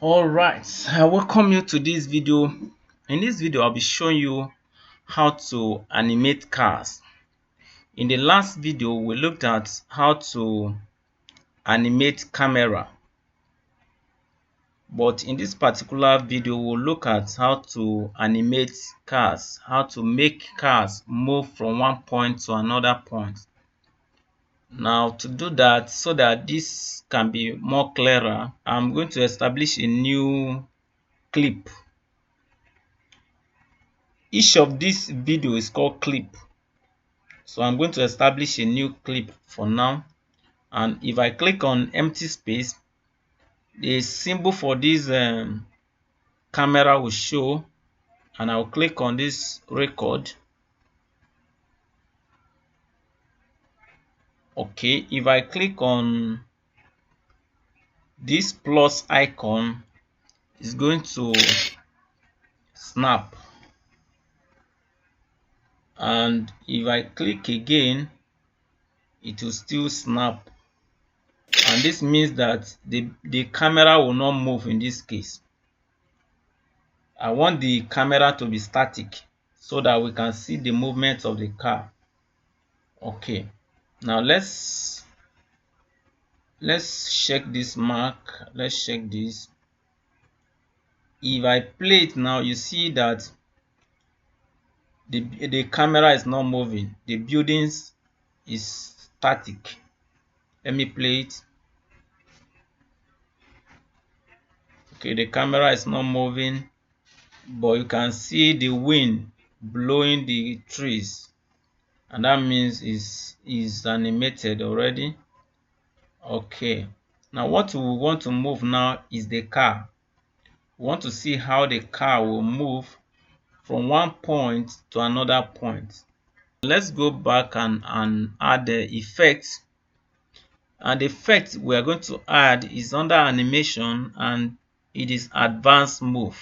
All right, I welcome you to this video. In this video, I'll be showing you how to animate cars. In the last video, we looked at how to animate camera. But in this particular video, we'll look at how to animate cars, how to make cars move from one point to another point. Now, to do that, so that this can be more clearer, I'm going to establish a new clip. Each of this video is called clip. So I'm going to establish a new clip for now. And if I click on empty space, the symbol for this camera will show, and I'll click on this record. Okay, if I click on this plus icon, it's going to snap. And if I click again, it will still snap. And this means that the camera will not move in this case. I want the camera to be static so that we can see the movement of the car. Okay, now let's check this mark. Let's check this. If I play it now, you see that the camera is not moving. The buildings is static. Let me play it. Okay, the camera is not moving, but you can see the wind blowing the trees, and that means is animated already. Okay, now what we want to move now is the car. We want to see how the car will move from one point to another point. Let's go back and add the effect. And the effect we are going to add is under animation, and it is advanced move.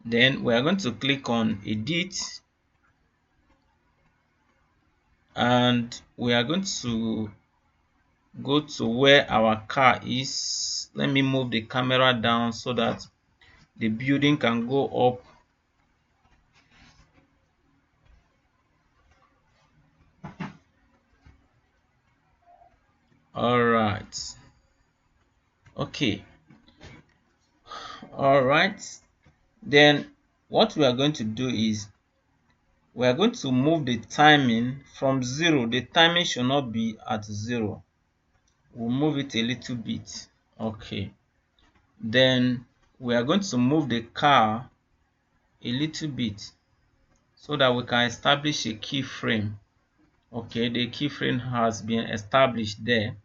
Then we are going to click on edit, and we are going to go to where our car is. Let me move the camera down so that the building can go up. All right. Okay. All right. Then what we are going to do is we are going to move the timing from 0. The timing should not be at 0. We'll move it a little bit. Okay. Then we are going to move the car a little bit so that we can establish a keyframe. Okay, the keyframe has been established there.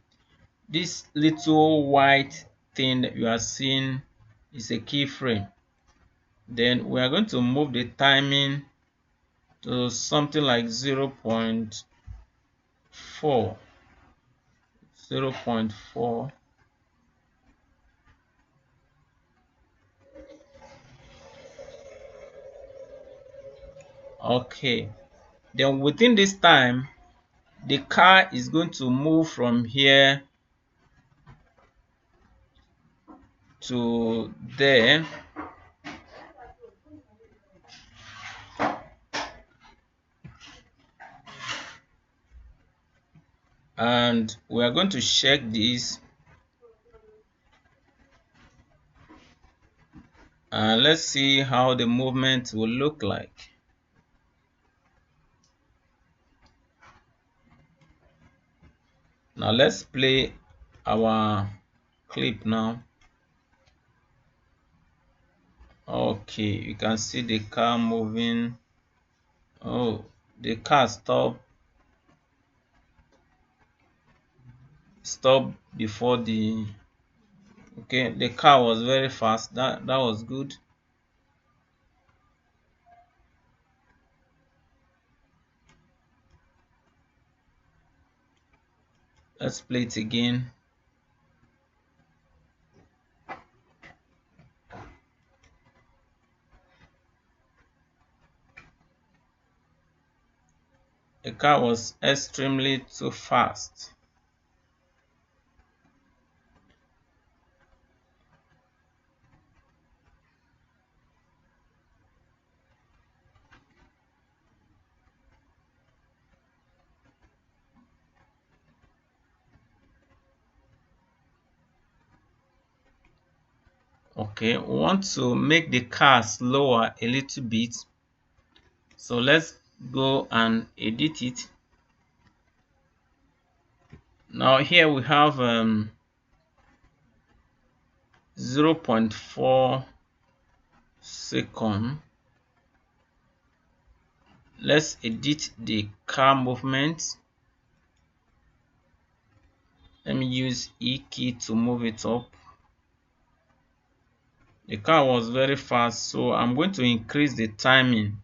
This little white thing that you are seeing is a keyframe. Then we are going to move the timing to something like 0.4. 0.4. Okay, then within this time, the car is going to move from here to there. And we are going to check this, and let's see how the movement will look like. Now let's play our clip now. Okay, you can see the car moving. Oh, the car stopped before the okay, the car was very fast. That was good. Let's play it again. The car was extremely too fast. Okay, we want to make the car slower a little bit, so let's go and edit it. Now here we have 0.4 second. Let's edit the car movement. Let me use E key to move it up. The car was very fast, so I'm going to increase the timing.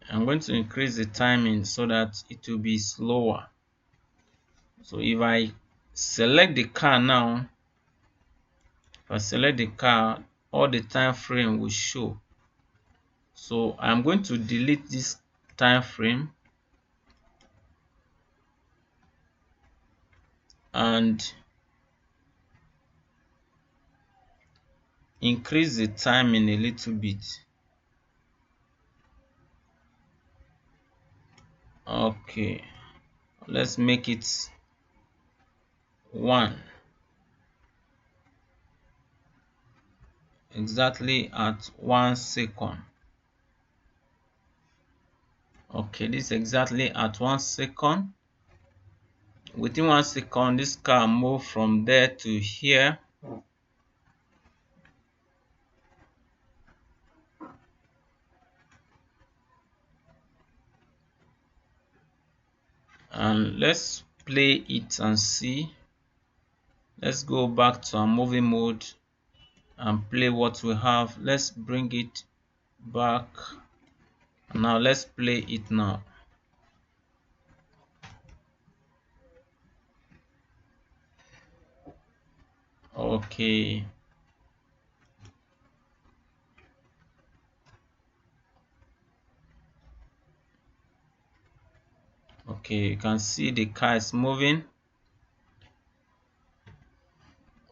I'm going to increase the timing so that it will be slower. So if I select the car now, if I select the car, all the time frame will show. So I'm going to delete this time frame and increase the timing a little bit. Okay, let's make it 1, exactly at 1 second. Okay, this is exactly at 1 second. Within 1 second, this car moved from there to here. And let's play it and see. Let's go back to our movie mode and play what we have. Let's bring it back. Now let's play it now. Okay. Okay, you can see the car is moving.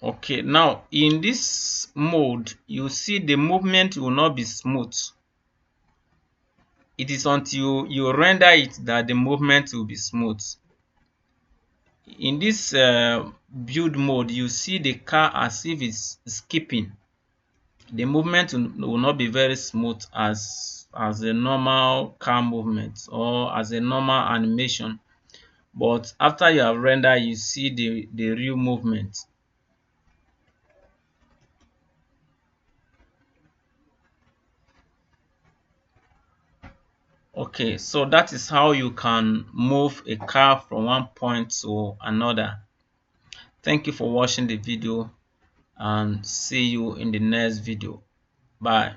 Okay, now in this mode, you see the movement will not be smooth. It is until you render it that the movement will be smooth. In this build mode, you see the car as if it's skipping. The movement will not be very smooth as a normal car movement or as a normal animation. But after you have rendered, you see the real movement. Okay, so that is how you can move a car from one point to another. Thank you for watching the video and see you in the next video. Bye.